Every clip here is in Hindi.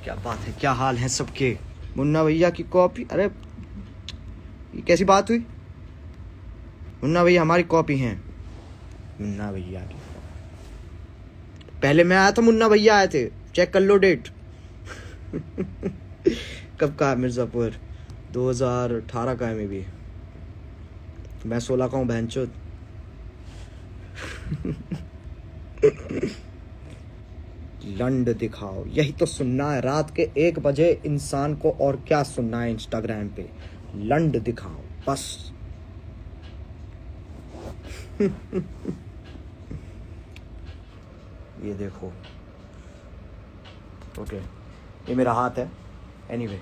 क्या बात है, क्या हाल है सबके। मुन्ना भैया की कॉपी, अरे ये कैसी बात हुई? मुन्ना भैया हमारी कॉपी हैं। मुन्ना भैया की पहले मैं आया था, मुन्ना भैया आए थे, चेक कर लो डेट। कब का है मिर्जापुर? 2018 का है मे भी। मैं 16 का हूँ बहनचोद। लंड दिखाओ, यही तो सुनना है रात के 1 बजे इंसान को। और क्या सुनना है इंस्टाग्राम पे? लंड दिखाओ बस। ये देखो, ओके ये मेरा हाथ है। एनीवे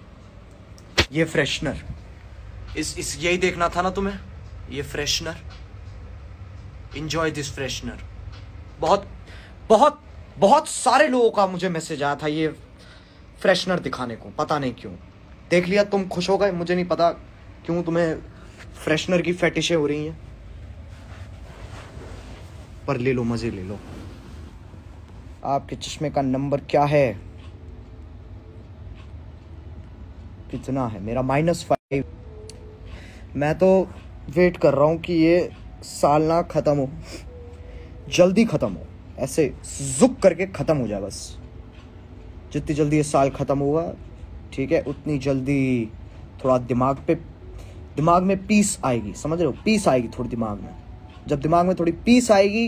ये फ्रेशनर, इस यही देखना था ना तुम्हें, ये फ्रेशनर। Enjoy this freshener. बहुत बहुत बहुत सारे लोगों का मुझे मैसेज आया था ये फ्रेशनर दिखाने को, पता नहीं क्यों। देख लिया, तुम खुश हो गए, मुझे नहीं पता क्यों तुम्हें फ्रेशनर की फेटिशें हो रही हैं, पर ले लो, मजे ले लो। आपके चश्मे का नंबर क्या है? कितना है मेरा? -5। मैं तो वेट कर रहा हूं कि ये साल ना खत्म हो, जल्दी खत्म हो, ऐसे जुक करके खत्म हो जाए बस। जितनी जल्दी ये साल खत्म होगा, ठीक है, उतनी जल्दी थोड़ा दिमाग में पीस आएगी। समझ रहे हो? पीस आएगी थोड़ी दिमाग में। जब दिमाग में थोड़ी पीस आएगी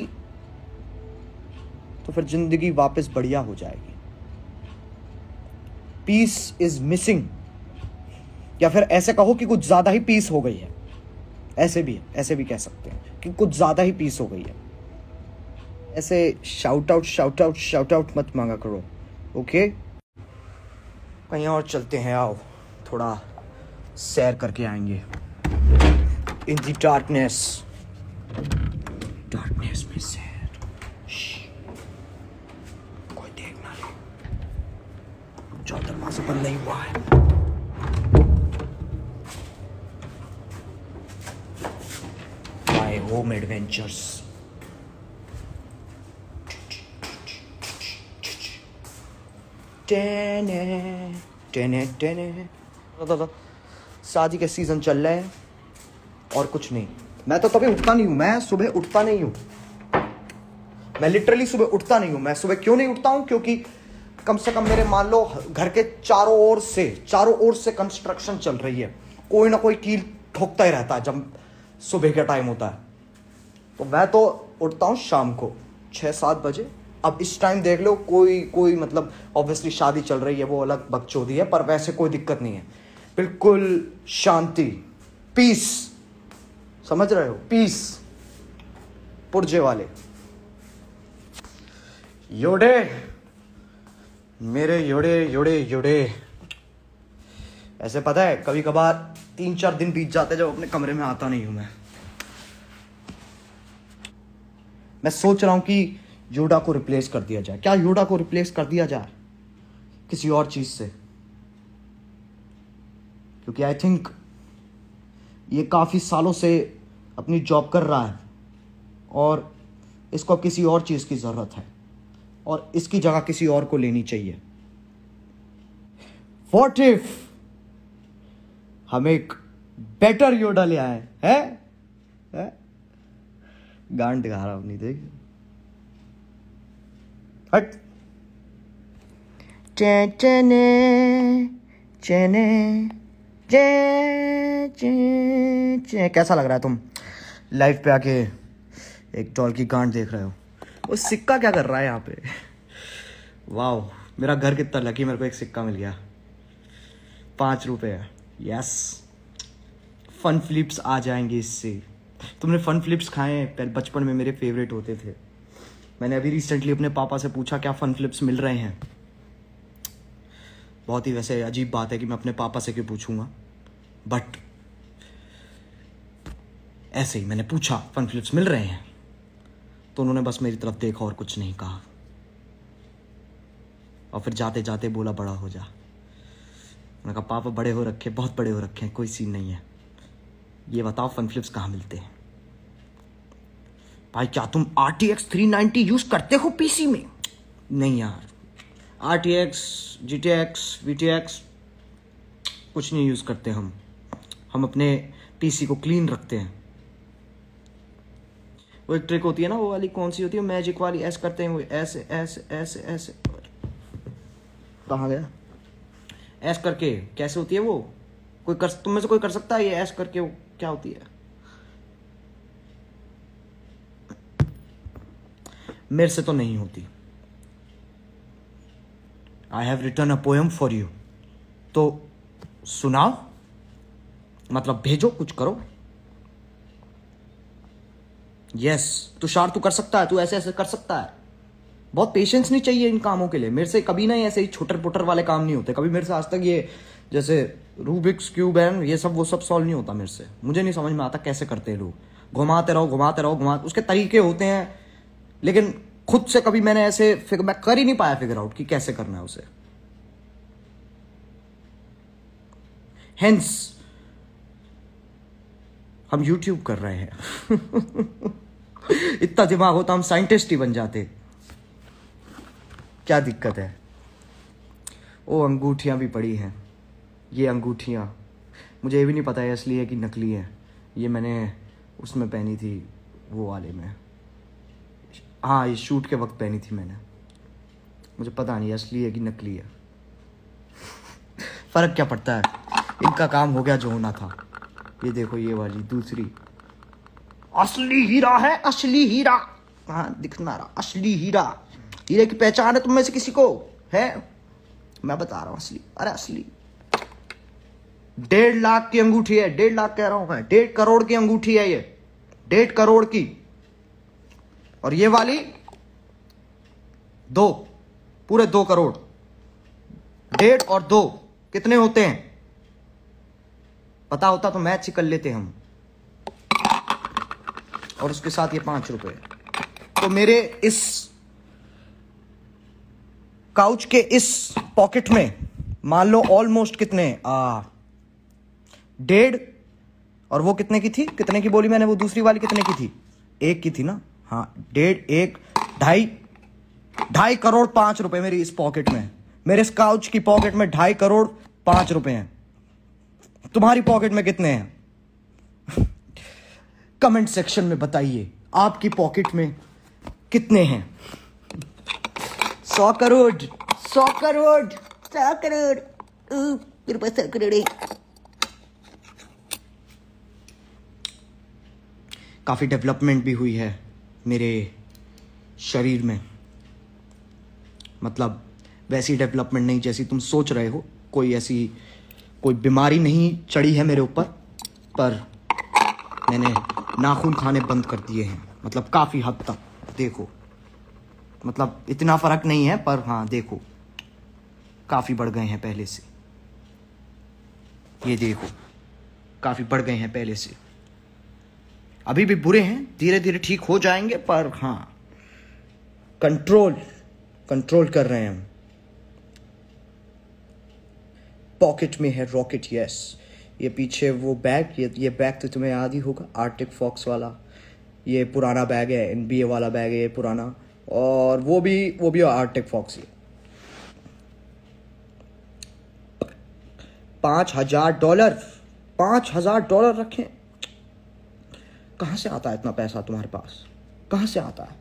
तो फिर जिंदगी वापस बढ़िया हो जाएगी। पीस इज मिसिंग, या फिर ऐसे कहो कि कुछ ज्यादा ही पीस हो गई है। ऐसे भी कह सकते हैं कि कुछ ज्यादा ही पीस हो गई है। ऐसे शाउट आउट मत मांगा करो, ओके? कहीं और चलते हैं, आओ थोड़ा सैर करके आएंगे। इन द डार्कनेस में सैर। कोई देख ना ले, जो दरवाजा बंद नहीं हुआ है। My home adventures. शादी के सीजन चल रहे हैं और कुछ नहीं। मैं तो कभी उठता नहीं हूं, मैं सुबह उठता नहीं हूं। मैं लिटरली सुबह उठता नहीं हूं। मैं सुबह क्यों नहीं उठता हूं? क्योंकि कम से कम मेरे मान लो घर के चारों ओर से कंस्ट्रक्शन चल रही है। कोई ना कोई कील ठोकता ही रहता है जब सुबह का टाइम होता है। तो मैं तो उठता हूं शाम को 6-7 बजे। अब इस टाइम देख लो, कोई मतलब ऑब्वियसली शादी चल रही है, वो अलग बकचोदी है, पर वैसे कोई दिक्कत नहीं है। बिल्कुल शांति, पीस। समझ रहे हो? पीस, पुर्जे वाले। योडे मेरे योडे। ऐसे पता है, कभी कभार 3-4 दिन बीत जाते जब अपने कमरे में आता नहीं हूं। मैं सोच रहा हूं कि योडा को रिप्लेस कर दिया जाए। क्या योडा को रिप्लेस कर दिया जाए किसी और चीज से? क्योंकि आई थिंक ये काफी सालों से अपनी जॉब कर रहा है और इसको किसी और चीज की जरूरत है और इसकी जगह किसी और को लेनी चाहिए। What if हम एक बेटर योडा ले आए हैं? गांड दिखा रहा हूं, नहीं देख? हट। कैसा लग रहा है तुम लाइव पे आके एक डॉल की गांड देख रहे हो? वो सिक्का क्या कर रहा है यहाँ पे? वाह, मेरा घर कितना लकी, मेरे को एक सिक्का मिल गया। 5 रुपए। यस, फन फ्लिप्स आ जाएंगे इससे। तुमने फन फ्लिप्स खाए हैं? पहले बचपन में मेरे फेवरेट होते थे। मैंने अभी रिसेंटली अपने पापा से पूछा क्या फन फ्लिप्स मिल रहे हैं। बहुत ही वैसे अजीब बात है कि मैं अपने पापा से क्यों पूछूंगा, बट ऐसे ही मैंने पूछा फन फ्लिप्स मिल रहे हैं, तो उन्होंने बस मेरी तरफ देखा और कुछ नहीं कहा, और फिर जाते जाते बोला बड़ा हो जा। मैंने कहा पापा बड़े हो रखे, बहुत बड़े हो रखे हैं, कोई सीन नहीं है। ये बताओ फन फ्लिप्स कहाँ मिलते हैं? भाई क्या तुम RTX 390 यूज करते हो पीसी में? नहीं यार, RTX, GTX, VTX कुछ नहीं यूज़ करते हम अपने PC को क्लीन रखते हैं। वो एक ट्रिक होती है ना, वो वाली कौन सी होती है, मैजिक वाली, ऐसे करते हैं वो, ऐसे ऐसे ऐसे ऐसे, कहाँ गया, ऐसे करके कैसे होती है वो, तुम में से कोई कर सकता है ये ऐसे करके, वो क्या होती है? मेरे से तो नहीं होती। I have written a poem for you, तो सुनाओ, मतलब भेजो, कुछ करो। यस तुषार, तू कर सकता है, तू ऐसे ऐसे कर सकता है। बहुत पेशेंस नहीं चाहिए इन कामों के लिए। मेरे से कभी ना ऐसे ही छोटर पोटर वाले काम नहीं होते कभी मेरे से आज तक। ये जैसे रूबिक्स क्यूब एंड ये सब, वो सब सॉल्व नहीं होता मेरे से। मुझे नहीं समझ में आता कैसे करते हैं लोग। घुमाते रहो, उसके तरीके होते हैं, लेकिन खुद से कभी मैंने ऐसे मैं कर ही नहीं पाया फिगर आउट कि कैसे करना है उसे। हेंस हम यूट्यूब कर रहे हैं। इतना दिमाग होता हम साइंटिस्ट ही बन जाते। क्या दिक्कत है? वो अंगूठियां भी पड़ी हैं। ये अंगूठियां मुझे ये भी नहीं पता है असली है कि नकली है। ये मैंने उसमें पहनी थी, वो वाले में, हाँ ये शूट के वक्त पहनी थी मैंने। मुझे पता नहीं असली है कि नकली है। फर्क क्या पड़ता है, इनका काम हो गया जो होना था। ये देखो ये वाली दूसरी असली हीरा है, असली हीरा, हाँ दिखना रहा असली हीरा। हीरे की पहचान है तुम में से किसी को है? मैं बता रहा हूं असली। अरे असली 1.5 लाख की अंगूठी है, 1.5 लाख कह रहा हूं मैं, 1.5 करोड़ की अंगूठी है ये, 1.5 करोड़ की। और ये वाली 2, पूरे 2 करोड़। 1.5 और 2 कितने होते हैं? पता होता तो मैच ही कर लेते हम। और उसके साथ ये 5 रुपए। तो मेरे इस काउच के इस पॉकेट में मान लो ऑलमोस्ट कितने 1.5, और वो कितने की थी, कितने की बोली मैंने, वो दूसरी वाली कितने की थी? 1 की थी ना, हाँ 1.5, 1, 2.5 करोड़ 5 रुपए मेरी इस पॉकेट में। मेरे इस काउच की पॉकेट में 2.5 करोड़ 5 रुपए हैं। तुम्हारी पॉकेट में कितने हैं? कमेंट सेक्शन में बताइए आपकी पॉकेट में कितने हैं। 100 करोड़, 100 करोड़, 100 करोड़, मेरे पास 100 करोड़ है। काफी डेवलपमेंट भी हुई है मेरे शरीर में, मतलब वैसी डेवलपमेंट नहीं जैसी तुम सोच रहे हो। कोई बीमारी नहीं चढ़ी है मेरे ऊपर, पर मैंने नाखून खाने बंद कर दिए हैं, मतलब काफी हद तक। देखो मतलब इतना फर्क नहीं है, पर हाँ देखो काफी बढ़ गए हैं पहले से। ये देखो काफी बढ़ गए हैं पहले से। अभी भी बुरे हैं, धीरे धीरे ठीक हो जाएंगे, पर हाँ कंट्रोल कर रहे हैं हम। पॉकेट में है रॉकेट, यस। ये पीछे वो बैग, ये बैग तो तुम्हें याद ही होगा, आर्टिक फॉक्स वाला। ये पुराना बैग है, NBA वाला बैग है ये पुराना, और वो भी आर्टिक फॉक्स ही। $5,000 रखें। कहां से आता है इतना पैसा तुम्हारे पास? कहां से आता है?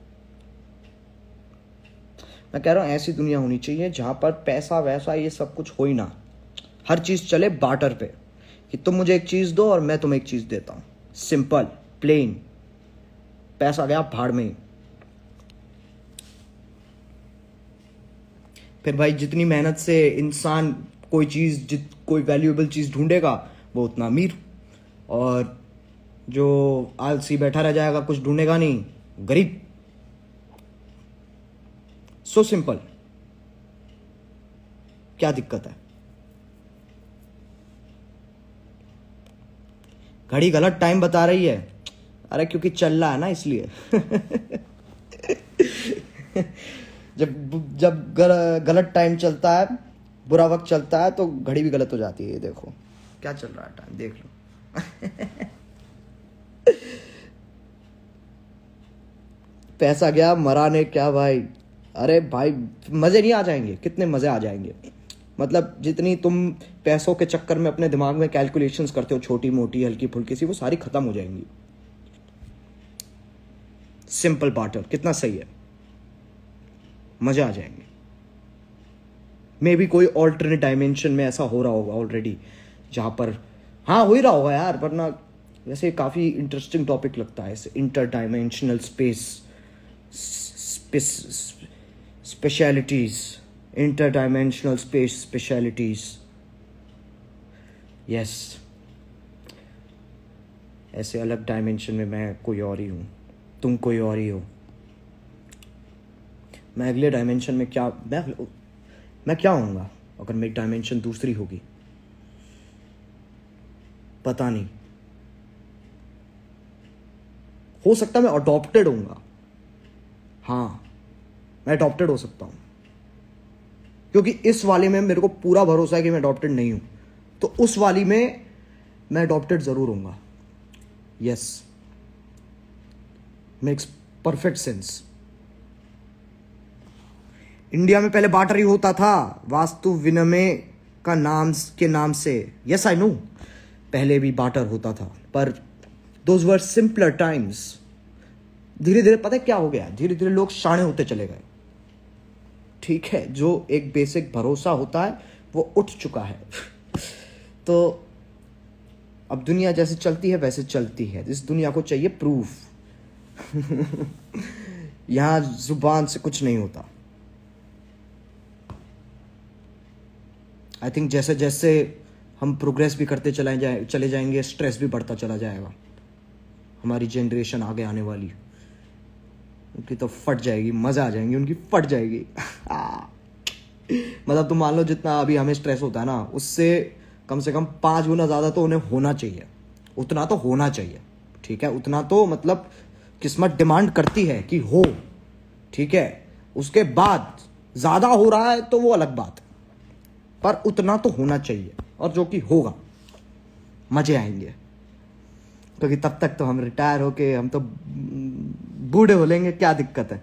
मैं कह रहा हूं ऐसी दुनिया होनी चाहिए जहां पर पैसा वैसा ये सब कुछ हो ही ना, हर चीज चले बार्टर पे, कि तुम मुझे एक चीज दो और मैं तुम्हें एक चीज देता हूं। सिंपल प्लेन, पैसा गया भाड़ में। फिर भाई जितनी मेहनत से इंसान कोई वैल्यूएबल चीज ढूंढेगा वो उतना अमीर, और जो आलसी बैठा रह जाएगा कुछ ढूंढेगा नहीं, गरीब। So simple. क्या दिक्कत है? घड़ी गलत टाइम बता रही है। अरे क्योंकि चल रहा है ना, इसलिए। जब गलत टाइम चलता है, बुरा वक्त चलता है, तो घड़ी भी गलत हो जाती है। ये देखो क्या चल रहा है टाइम, देख लो। पैसा गया, मरा ने क्या भाई, अरे भाई मजे नहीं आ जाएंगे, कितने मजे आ जाएंगे। मतलब जितनी तुम पैसों के चक्कर में अपने दिमाग में कैलकुलेशंस करते हो, छोटी मोटी हल्की फुल्की सी, वो सारी खत्म हो जाएंगी। सिंपल बात है, कितना सही है, मजे आ जाएंगे। मे भी कोई ऑल्टरनेट डायमेंशन में ऐसा हो रहा होगा ऑलरेडी, जहां पर हाँ हो ही रहा होगा यार, वरना वैसे काफी इंटरेस्टिंग टॉपिक लगता है inter dimensional specialities, inter dimensional space specialities. Yes, ऐसे अलग डायमेंशन में मैं कोई और ही हूं, तुम कोई और ही हो। मैं अगले डायमेंशन में क्या, मैं क्या होऊंगा अगर मेरी डायमेंशन दूसरी होगी, पता नहीं। हो सकता है मैं अडॉप्टेड होऊंगा, हाँ मैं अडॉप्टेड हो सकता हूं, क्योंकि इस वाले में मेरे को पूरा भरोसा है कि मैं अडॉप्टेड नहीं हूं, तो उस वाली में मैं अडॉप्टेड जरूर होऊंगा। Yes, makes perfect sense. India में पहले बार्टर ही होता था वास्तु विनिमय का नाम से। यस आई नो, पहले भी बार्टर होता था, पर दोज वर सिंपलर टाइम्स। धीरे धीरे पता है क्या हो गया, धीरे धीरे लोग शाणे होते चले गए। ठीक है, जो एक बेसिक भरोसा होता है वो उठ चुका है। तो अब दुनिया जैसे चलती है वैसे चलती है, इस दुनिया को चाहिए प्रूफ। यहां जुबान से कुछ नहीं होता। आई थिंक जैसे जैसे हम प्रोग्रेस भी करते चले जाएंगे, स्ट्रेस भी बढ़ता चला जाएगा। हमारी जनरेशन आगे आने वाली, उनकी तो फट जाएगी, मजा आ जाएंगी उनकी, फट जाएगी। मतलब तुम मान लो जितना अभी हमें स्ट्रेस होता है ना, उससे कम से कम 5 गुना ज्यादा तो उन्हें होना चाहिए। उतना तो होना चाहिए, ठीक है, उतना तो मतलब किस्मत डिमांड करती है कि हो, ठीक है। उसके बाद ज्यादा हो रहा है तो वो अलग बात, पर उतना तो होना चाहिए, और जो कि होगा, मजे आएंगे। क्योंकि तब तक तो हम रिटायर होके हम तो बूढ़े हो लेंगे, क्या दिक्कत है।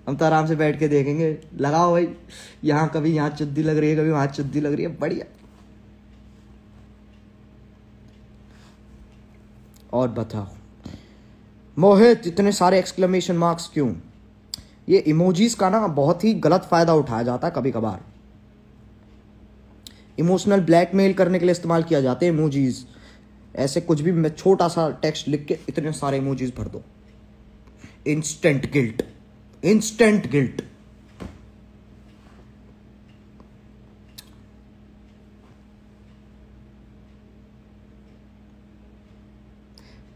हम तो आराम से बैठ के देखेंगे, लगाओ भाई, यहाँ कभी यहाँ चुद्दी लग रही है, कभी वहां चुद्दी लग रही है, बढ़िया। और बताओ मोहित, इतने सारे एक्सक्लेमेशन मार्क्स क्यों? ये इमोजीज का ना बहुत ही गलत फायदा उठाया जाता है कभी कभार। इमोशनल ब्लैकमेल करने के लिए इस्तेमाल किया जाते हैं इमोजीज। ऐसे कुछ भी मैं छोटा सा टेक्स्ट लिख के इतने सारे इमोजीज भर दो, इंस्टेंट गिल्ट, इंस्टेंट गिल्ट।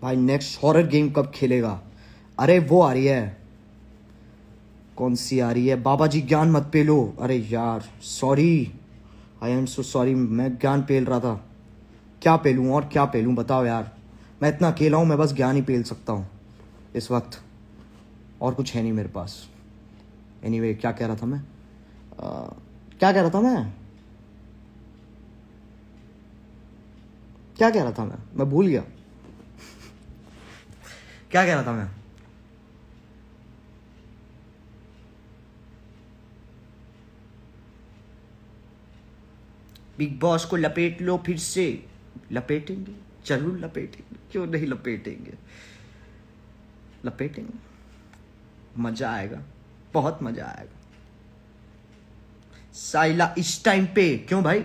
भाई नेक्स्ट हॉरर गेम कब खेलेगा? अरे वो आ रही है, कौन सी आ रही है? बाबा जी ज्ञान मत पेलो। अरे यार sorry, I am so sorry, मैं ज्ञान पेल रहा था। क्या पेलूं और क्या पेलूं बताओ यार, मैं इतना अकेला हूं, मैं बस ज्ञान ही पेल सकता हूं इस वक्त, और कुछ है नहीं मेरे पास। एनीवे, क्या कह रहा था मैं? क्या कह रहा था मैं भूल गया। क्या कह रहा था मैं? बिग बॉस को लपेट लो फिर से। लपेटेंगे, जरूर लपेटेंगे, क्यों नहीं लपेटेंगे, लपेटेंगे, मजा आएगा, बहुत मजा आएगा। साइला इस टाइम पे क्यों भाई?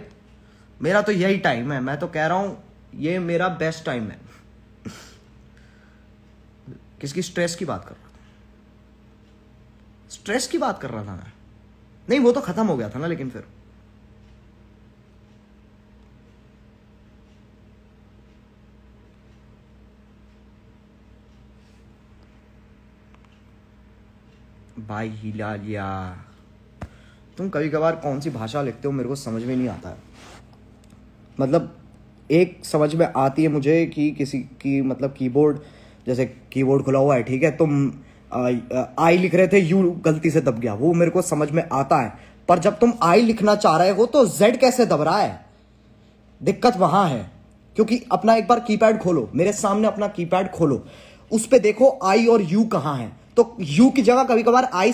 मेरा तो यही टाइम है, मैं तो कह रहा हूं ये मेरा बेस्ट टाइम है। किसकी स्ट्रेस की बात कर रहा था? स्ट्रेस की बात कर रहा था मैं? नहीं, वो तो खत्म हो गया था ना। लेकिन फिर भाई हिलालिया, तुम कभी कभार कौन सी भाषा लिखते हो मेरे को समझ में नहीं आता है। मतलब एक समझ में आती है मुझे कि किसी की मतलब कीबोर्ड, जैसे कीबोर्ड खुला हुआ है, ठीक है, तुम आई लिख रहे थे, यू गलती से दब गया, वो मेरे को समझ में आता है। पर जब तुम आई लिखना चाह रहे हो तो जेड कैसे दब रहा है? दिक्कत वहां है। क्योंकि अपना एक बार कीपैड खोलो, मेरे सामने अपना कीपैड खोलो, उस पे देखो आई और यू कहां है। तो यू की जगह कभी कभार आई,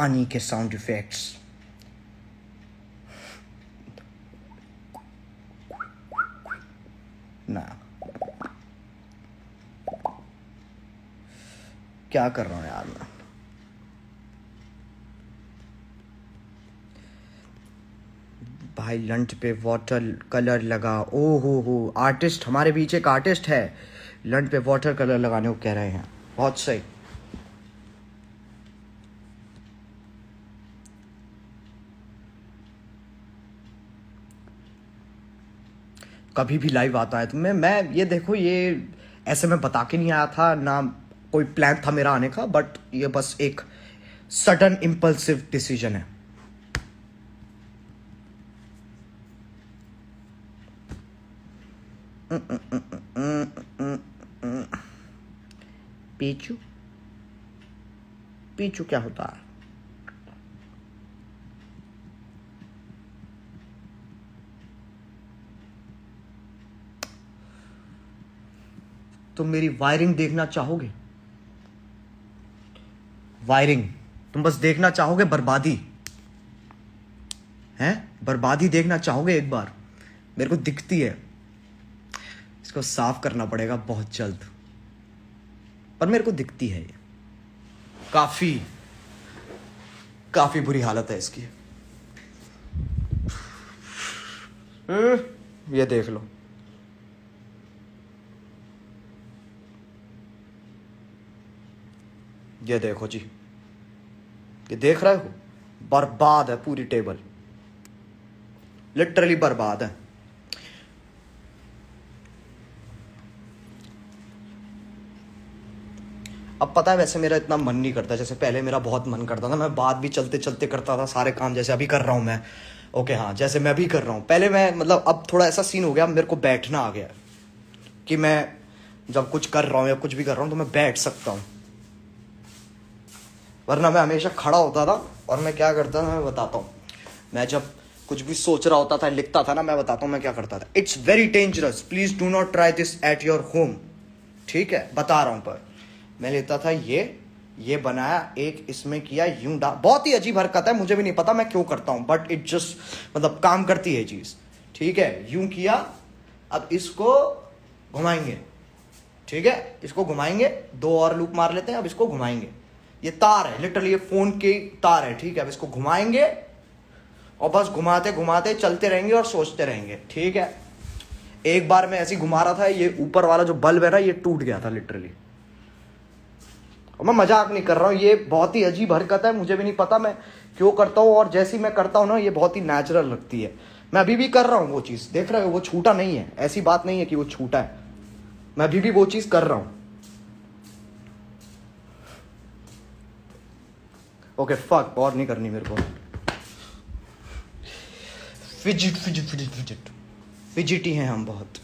पानी के साउंड इफेक्ट्स। ना क्या कर रहा हूं यार मैं। भाई लंच पे वाटर कलर लगा। ओ हो आर्टिस्ट, हमारे बीच एक आर्टिस्ट है, लंच पे वाटर कलर लगाने को कह रहे हैं। बहुत सही। कभी भी लाइव आता है तो मैं ये देखो, ये ऐसे मैं बता के नहीं आया था ना, कोई प्लान था मेरा आने का, बट ये बस एक सडन इंपल्सिव डिसीजन है। पीचू पीचू क्या होता है? तुम मेरी वायरिंग देखना चाहोगे? वायरिंग तुम बस देखना चाहोगे? बर्बादी है, बर्बादी देखना चाहोगे एक बार? मेरे को दिखती है, इसको साफ करना पड़ेगा बहुत जल्द, पर मेरे को दिखती है ये। काफी बुरी हालत है इसकी। ये देख लो, ये देखो जी, ये देख रहे हो? बर्बाद है पूरी टेबल, लिटरली बर्बाद है। अब पता है, वैसे मेरा इतना मन नहीं करता जैसे पहले मेरा बहुत मन करता था। मैं बात भी चलते चलते करता था, सारे काम जैसे अभी कर रहा हूँ मैं। ओके हाँ, जैसे मैं अभी कर रहा हूँ। पहले मैं मतलब, अब थोड़ा ऐसा सीन हो गया, मेरे को बैठना आ गया कि मैं जब कुछ कर रहा हूँ या कुछ भी कर रहा हूँ तो मैं बैठ सकता हूँ, वरना मैं हमेशा खड़ा होता था। और मैं क्या करता था मैं बताता हूँ। मैं जब कुछ भी सोच रहा होता था, लिखता था ना, मैं बताता हूँ मैं क्या करता था। It's very dangerous, please do not try this at your home, ठीक है, बता रहा हूँ। पर मैं लेता था ये बनाया, एक इसमें किया, यूं बहुत ही अजीब हरकत है, मुझे भी नहीं पता मैं क्यों करता हूं, बट इट जस्ट मतलब काम करती है चीज, ठीक है। यूं किया, अब इसको घुमाएंगे, ठीक है, इसको घुमाएंगे, 2 और लूप मार लेते हैं, अब इसको घुमाएंगे। ये तार है, लिटरली ये फोन की तार है, ठीक है। अब इसको घुमाएंगे और बस घुमाते घुमाते चलते रहेंगे और सोचते रहेंगे, ठीक है। एक बार मैं ऐसे ही घुमा रहा था, ये ऊपर वाला जो बल्ब है ना, ये टूट गया था लिटरली। और मैं मजाक नहीं कर रहा हूँ, ये बहुत ही अजीब हरकत है, मुझे भी नहीं पता मैं क्यों करता हूँ। और जैसे ही मैं करता हूँ ना, ये बहुत ही नेचुरल लगती है। मैं अभी भी कर रहा हूँ वो चीज़, देख रहे हो, वो छूटा नहीं है। ऐसी बात नहीं है कि वो छूटा है, मैं अभी भी वो चीज़ कर रहा हूँ। ओके फक, और नहीं करनी मेरे को। फिजिटी हैं हम बहुत।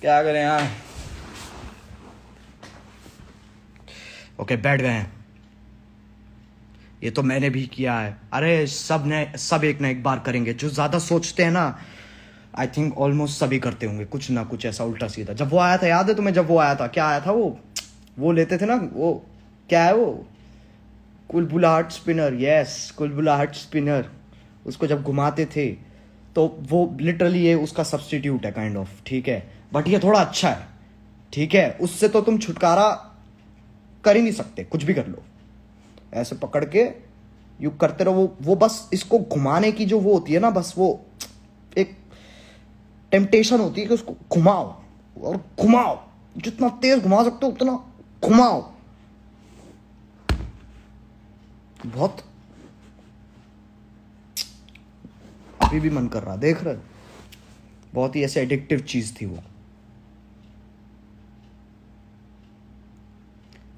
क्या करें यार। ओके बैठ गए हैं। ये तो मैंने भी किया है। अरे सब एक ना एक बार करेंगे। जो ज्यादा सोचते हैं ना, आई थिंक ऑलमोस्ट सभी करते होंगे कुछ ना कुछ ऐसा उल्टा सीधा। जब वो आया था, याद है तुम्हें? जब वो आया था, क्या आया था वो लेते थे ना, वो क्या है वो, कुलबुलाहट स्पिनर। यस, कुलबुलाहट स्पिनर। उसको जब घुमाते थे तो वो लिटरली ये उसका सब्स्टिट्यूट है काइंड ऑफ, ठीक है। बट ये थोड़ा अच्छा है, ठीक है। उससे तो तुम छुटकारा कर ही नहीं सकते, कुछ भी कर लो। ऐसे पकड़ के यू करते रहो। वो बस इसको घुमाने की जो वो होती है ना, बस वो एक टेम्पटेशन होती है कि उसको घुमाओ और घुमाओ, जितना तेज घुमा सकते हो उतना घुमाओ। बहुत अभी भी मन कर रहा, देख रहे, बहुत ही ऐसे एडिक्टिव चीज थी वो।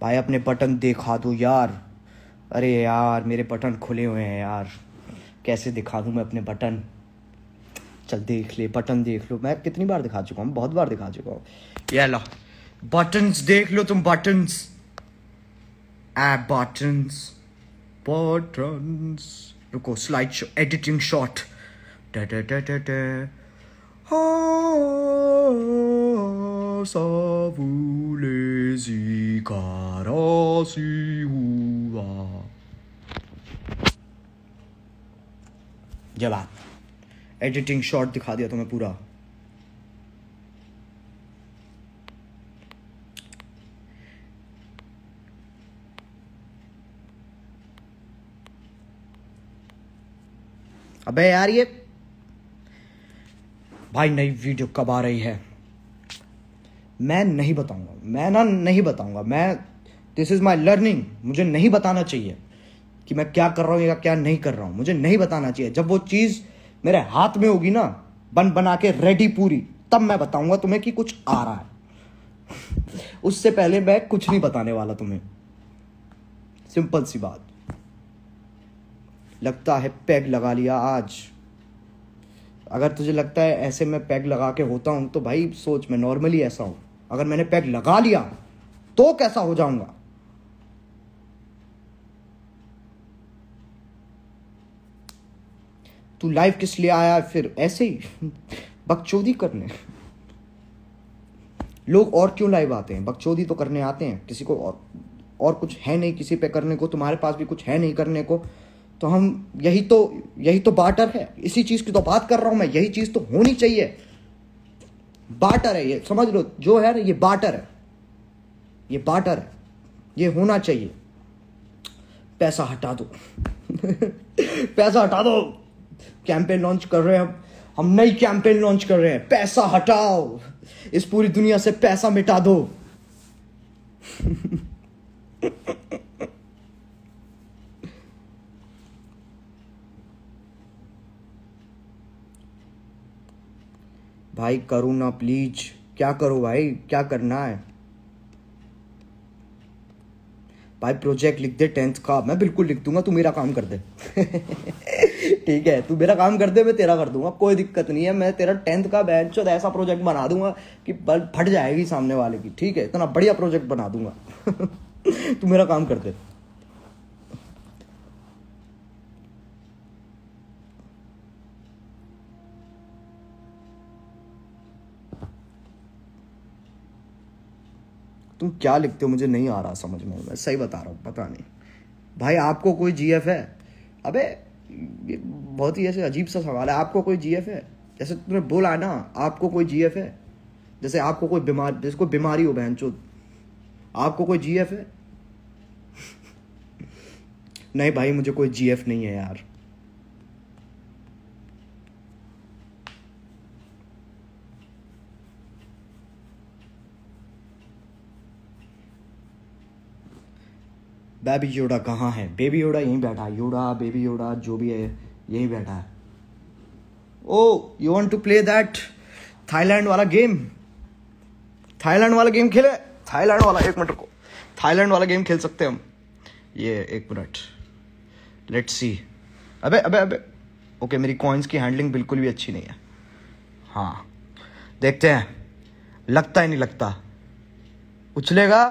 भाई अपने बटन दिखा दो यार। अरे यार मेरे बटन खुले हुए हैं यार, कैसे दिखा दूं मैं अपने बटन? चल देख ले, बटन देख लो। मैं कितनी बार दिखा चुका हूँ, बहुत बार दिखा चुका हूँ। ये लो बटन्स देख लो तुम, बटन्स, बटन्स बटन्स। रुको, स्लाइड शो, एडिटिंग शॉट। सावुलेजी कारासी हुआ। ये बात एडिटिंग शॉट दिखा दिया तुम्हें पूरा। अबे यार ये भाई नई वीडियो कब आ रही है? मैं नहीं बताऊंगा, नहीं बताऊंगा मैं। This is my learning. मुझे नहीं बताना चाहिए कि मैं क्या कर रहा हूं या क्या नहीं कर रहा हूं। मुझे नहीं बताना चाहिए। जब वो चीज मेरे हाथ में होगी ना, बना के रेडी पूरी, तब मैं बताऊंगा तुम्हें कि कुछ आ रहा है। उससे पहले मैं कुछ नहीं बताने वाला तुम्हें। सिंपल सी बात। लगता है पैग लगा लिया आज। अगर तुझे लगता है ऐसे मैं पैग लगा के होता हूं तो भाई सोच, मैं नॉर्मली ऐसा हूं। अगर मैंने पैग लगा लिया तो कैसा हो जाऊंगा। तू लाइव किस लिए आया फिर? ऐसे ही बकचोदी करने। लोग और क्यों लाइव आते हैं? बकचोदी तो करने आते हैं। किसी को और कुछ है नहीं किसी पे करने को। तुम्हारे पास भी कुछ है नहीं करने को, तो हम यही तो बार्टर है। इसी चीज की तो बात कर रहा हूं मैं। यही चीज तो होनी चाहिए। बार्टर है ये, समझ लो। जो है ना, ये बार्टर है। ये बार्टर है, ये होना चाहिए। पैसा हटा दो पैसा हटा दो। कैंपेन लॉन्च कर रहे हैं हम नई कैंपेन लॉन्च कर रहे हैं। पैसा हटाओ, इस पूरी दुनिया से पैसा मिटा दो। भाई करो ना प्लीज। क्या करो भाई? क्या करना है भाई? प्रोजेक्ट लिख दे 10th का। मैं बिल्कुल लिख दूंगा, तू मेरा काम कर दे। ठीक है, तू मेरा काम कर दे, मैं तेरा कर दूंगा। कोई दिक्कत नहीं है। मैं तेरा 10th का बैच चो ऐसा प्रोजेक्ट बना दूंगा कि बल फट जाएगी सामने वाले की। ठीक है, इतना बढ़िया प्रोजेक्ट बना दूंगा। तू मेरा काम कर दे। तुम क्या लिखते हो मुझे नहीं आ रहा समझ में। मैं सही बता रहा हूँ, पता नहीं भाई। आपको कोई जीएफ है? अबे ये बहुत ही ऐसे अजीब सा सवाल है। आपको कोई जीएफ है? जैसे तुमने बोला ना, आपको कोई जीएफ है? जैसे आपको कोई बीमार, जैसे कोई बीमारी हो बहनचोद, आपको कोई जीएफ है? नहीं भाई, मुझे कोई जीएफ नहीं है यार। बेबी योडा कहाँ है? बेबी योडा यहीं बैठा है। योडा, बेबी योडा, जो भी है यहीं बैठा है। Oh, you want to play that Thailand वाला गेम? थाईलैंड वाला गेम खेले? थाईलैंड वाला, एक मिनट को, थाईलैंड वाला गेम खेल सकते हैं हम। ये एक मिनट, लेट्स सी। अबे अबे अबे, ओके, मेरी कॉइन्स की हैंडलिंग बिल्कुल भी अच्छी नहीं है। हाँ, देखते हैं। लगता ही नहीं लगता। उछलेगा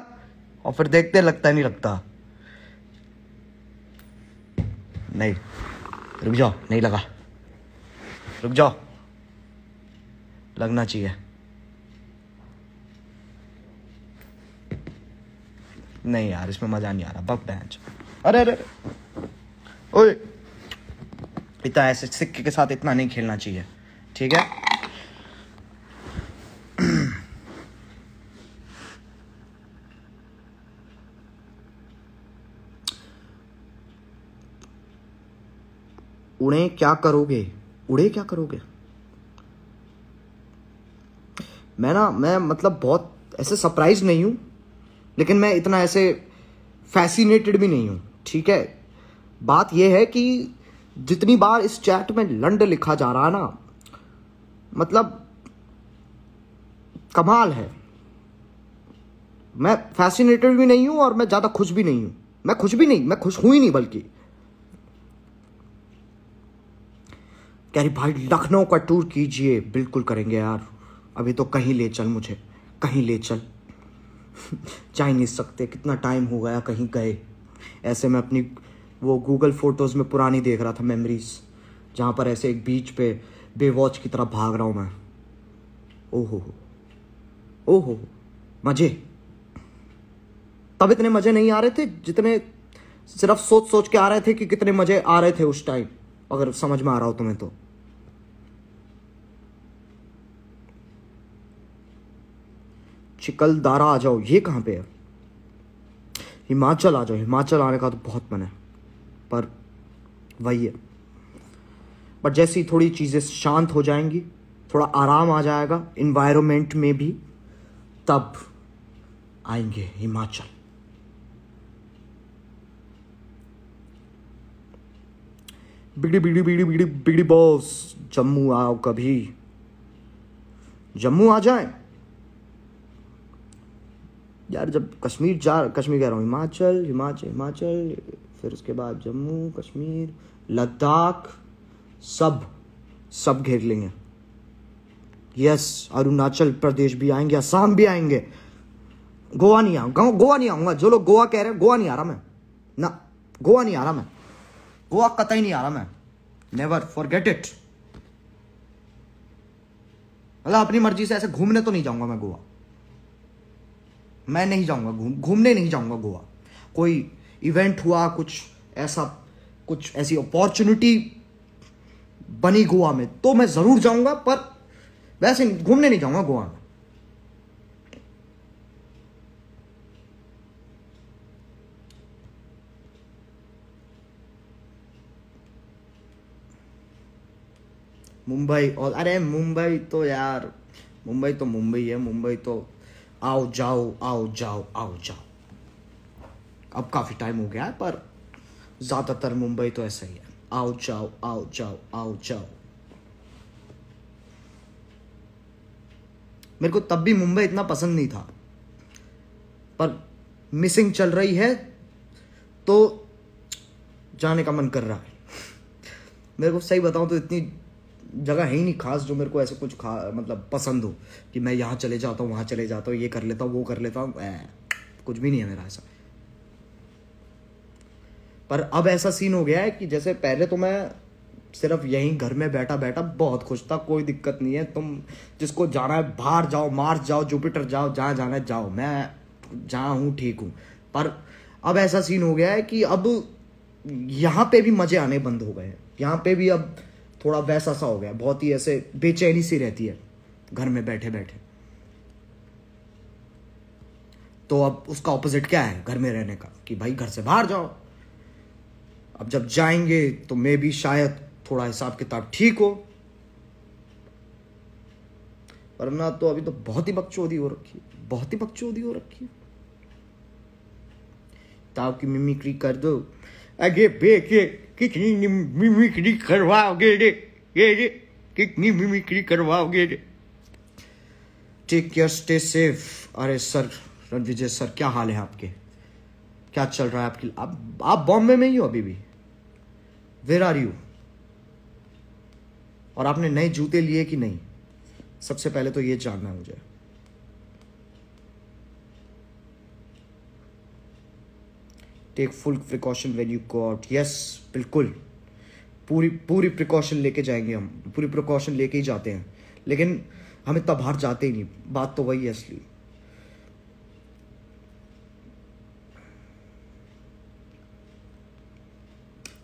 और फिर देखते लगता ही नहीं लगता। नहीं, रुक जाओ, नहीं लगा। रुक जाओ, लगना चाहिए। नहीं यार, इसमें मजा नहीं आ रहा। बक बेंच। अरे अरे ओए, इतना ऐसे सिक्के के साथ इतना नहीं खेलना चाहिए। ठीक है, उड़े क्या करोगे? उड़े क्या करोगे? मैं मतलब बहुत ऐसे सरप्राइज नहीं हूं, लेकिन मैं इतना ऐसे फैसिनेटेड भी नहीं हूं। ठीक है, बात यह है कि जितनी बार इस चैट में लंड लिखा जा रहा है ना, मतलब कमाल है। मैं फैसिनेटेड भी नहीं हूं और मैं ज्यादा खुश भी नहीं हूं। मैं खुश भी नहीं, मैं खुश हूं ही नहीं बल्कि। कह रही भाई लखनऊ का टूर कीजिए। बिल्कुल करेंगे यार। अभी तो कहीं ले चल, मुझे कहीं ले चल। जा ही नहीं सकते, कितना टाइम हो गया कहीं गए। ऐसे मैं अपनी वो गूगल फोटोज में पुरानी देख रहा था मेमोरीज, जहाँ पर ऐसे एक बीच पे बेवॉच की तरह भाग रहा हूँ मैं। ओहो ओहो, मजे। तब इतने मजे नहीं आ रहे थे जितने सिर्फ सोच सोच के आ रहे थे कि कितने मजे आ रहे थे उस टाइम, अगर समझ में आ रहा हो तुम्हें तो। चिकलदारा आ जाओ, ये कहां पे है? हिमाचल आ जाओ, हिमाचल आने का तो बहुत मन है, पर वही है। बट जैसी थोड़ी चीजें शांत हो जाएंगी, थोड़ा आराम आ जाएगा इन्वायरमेंट में भी, तब आएंगे हिमाचल। बिगड़ी बिगड़ी बिगड़ी बिगड़ी बिगड़ी बॉस, जम्मू आओ कभी, जम्मू आ जाए यार। जब कश्मीर कश्मीर कह रहा हूँ, हिमाचल हिमाचल हिमाचल, फिर उसके बाद जम्मू कश्मीर, लद्दाख, सब घेर लेंगे। यस, अरुणाचल प्रदेश भी आएंगे, असम भी आएंगे। गोवा नहीं आऊंगा। जो लोग गोवा कह रहे हैं, गोवा नहीं आ रहा मैं ना, गोवा नहीं आ रहा मैं, गोवा कतई नहीं आ रहा मैं। Never forget it. मतलब अपनी मर्जी से ऐसे घूमने तो नहीं जाऊंगा मैं गोवा, मैं नहीं जाऊंगा घूमने नहीं जाऊंगा गोवा। कोई इवेंट हुआ, कुछ ऐसी अपॉर्चुनिटी बनी गोवा में तो मैं जरूर जाऊंगा, पर वैसे घूमने नहीं जाऊंगा गोवा में। मुंबई, और अरे मुंबई तो यार, मुंबई तो मुंबई है। मुंबई तो आओ जाओ आओ जाओ आओ जाओ। अब काफी टाइम हो गया है, पर ज्यादातर मुंबई तो ऐसा ही है, आओ जाओ आओ जाओ आओ जाओ। मेरे को तब भी मुंबई इतना पसंद नहीं था, पर मिसिंग चल रही है तो जाने का मन कर रहा है। मेरे को सही बताऊं तो इतनी जगह है ही नहीं खास जो मेरे को ऐसे कुछ मतलब पसंद हो कि मैं यहाँ चले जाता हूँ, वहाँ चले जाता हूँ, ये कर लेता हूँ, वो कर लेता हूँ। कुछ भी नहीं है मेरा ऐसा। पर अब ऐसा सीन हो गया है कि जैसे पहले तो मैं सिर्फ यहीं घर में बैठा बैठा बहुत खुश था, कोई दिक्कत नहीं है, तुम जिसको जाना है बाहर जाओ, मार्स जाओ, जुपिटर जाओ, जहाँ जाना है जाओ, मैं जहाँ हूँ ठीक हूँ। पर अब ऐसा सीन हो गया है कि अब यहाँ पे भी मजे आने बंद हो गए हैं। यहाँ पे भी अब थोड़ा वैसा सा हो गया, बहुत ही ऐसे बेचैनी सी रहती है घर में बैठे बैठे। तो अब उसका ऑपोजिट क्या है घर में रहने का, कि भाई घर से बाहर जाओ। अब जब जाएंगे तो मैं भी शायद थोड़ा हिसाब किताब ठीक हो, वरना तो अभी तो बहुत ही बकचोदी हो रखी है, बहुत ही बकचोदी हो रखी है। ताऊ की मिमिक्री कर दो, आगे बेके कितनी मिमिक्री करवाओगे रे, ये कितनी मिमिक्री करवाओगे रे। Take care, stay safe. अरे सर रणविजय सर, क्या हाल है आपके, क्या चल रहा है आपकी? आप बॉम्बे में ही हो अभी भी? Where are you? और आपने नए जूते लिए कि नहीं? सबसे पहले तो ये जानना है मुझे। Take full precaution when you go out. Yes, बिल्कुल, पूरी प्रिकॉशन लेके जाएंगे हम, पूरी प्रिकॉशन लेके ही जाते हैं, लेकिन हम इतना बाहर जाते ही नहीं। बात तो वही है असली।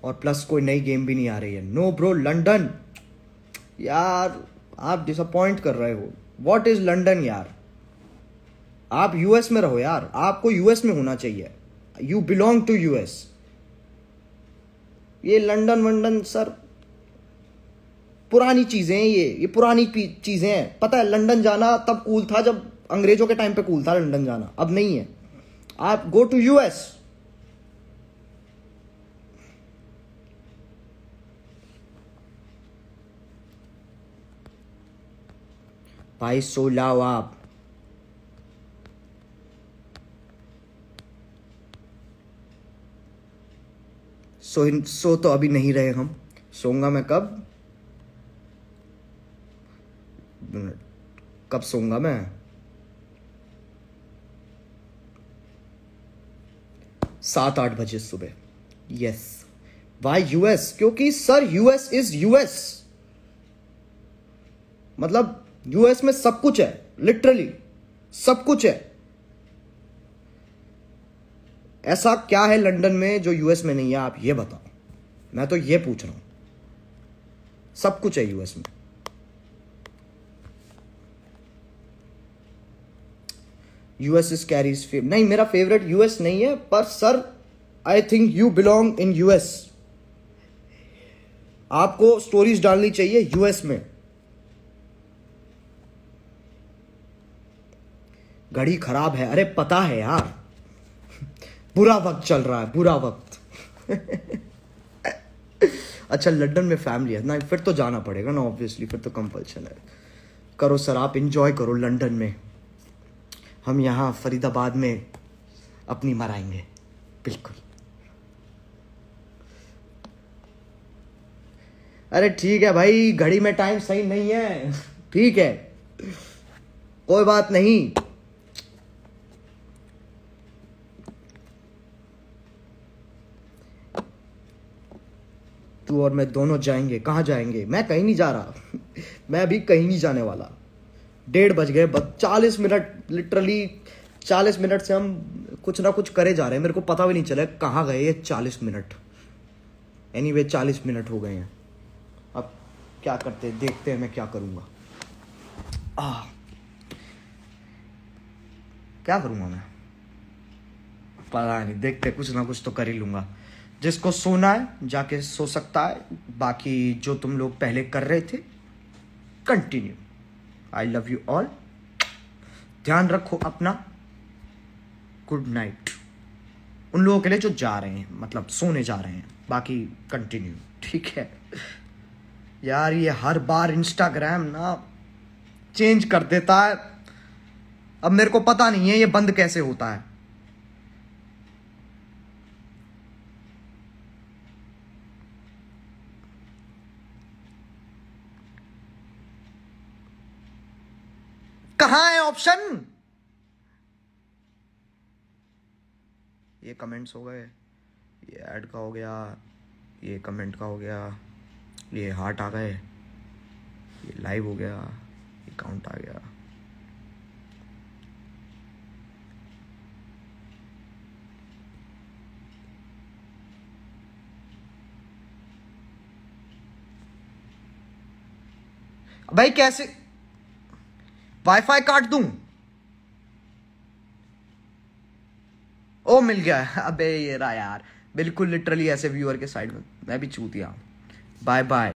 और प्लस कोई नई गेम भी नहीं आ रही है। नो ब्रो, लंदन यार, आप डिसअपॉइंट कर रहे हो। व्हाट इज लंदन यार? आप यूएस में रहो यार, आपको यूएस में होना चाहिए। You belong to US. ये लंदन वंडन सर पुरानी चीजें हैं, ये पुरानी चीजें हैं। पता है लंदन जाना तब कूल था जब अंग्रेजों के टाइम पे कूल था लंदन जाना, अब नहीं है। आप गो टू यूएस। भाई सो लाओ आप। सो तो अभी नहीं रहे हम, सोऊंगा मैं कब सोऊंगा मैं? 7-8 बजे सुबह। यस। Why US? क्योंकि सर यूएस इज यूएस। मतलब यूएस में सब कुछ है, लिटरली सब कुछ है। ऐसा क्या है लंदन में जो यूएस में नहीं है, आप ये बताओ। मैं तो ये पूछ रहा हूं। सब कुछ है यूएस में। यूएस इज कैरीज नहीं, मेरा फेवरेट यूएस नहीं है, पर sir I think you belong in US. आपको स्टोरीज डालनी चाहिए यूएस में। घड़ी खराब है, अरे पता है यार, बुरा वक्त चल रहा है, बुरा वक्त। अच्छा लंदन में फैमिली है ना, फिर तो जाना पड़ेगा ना ऑब्वियसली, फिर तो कंपल्शन है। करो सर, आप एंजॉय करो लंदन में, हम यहां फरीदाबाद में अपनी मराएंगे। बिल्कुल। अरे ठीक है भाई, घड़ी में टाइम सही नहीं है, ठीक है कोई बात नहीं। तू और मैं दोनों जाएंगे। कहाँ जाएंगे? मैं कहीं नहीं जा रहा। मैं अभी कहीं नहीं जाने वाला। 1:30 बज गए, 40 मिनट, लिटरली 40 मिनट से हम कुछ ना कुछ करे जा रहे हैं, मेरे को पता भी नहीं चला कहाँ गए ये 40 मिनट। एनीवे 40 मिनट हो गए हैं, अब क्या करते हैं, देखते हैं मैं क्या करूँगा। क्या करूँगा मैं पता नहीं, देखते, कुछ ना कुछ तो कर ही लूँगा। जिसको सोना है जाके सो सकता है, बाकी जो तुम लोग पहले कर रहे थे continue. I love you all, ध्यान रखो अपना, गुड नाइट। उन लोगों के लिए जो जा रहे हैं, मतलब सोने जा रहे हैं, बाकी कंटिन्यू, ठीक है यार। ये हर बार इंस्टाग्राम ना चेंज कर देता है, अब मेरे को पता नहीं है ये बंद कैसे होता है। कहां है ऑप्शन? ये कमेंट्स हो गए, ये ऐड का हो गया, ये कमेंट का हो गया, ये हार्ट आ गए, ये लाइव हो गया, ये काउंट आ गया। भाई कैसे वाईफाई काट दूं? ओ मिल गया। अबे ये रहा यार, बिल्कुल लिटरली ऐसे व्यूअर के साइड में मैं भी चूतिया। Bye bye.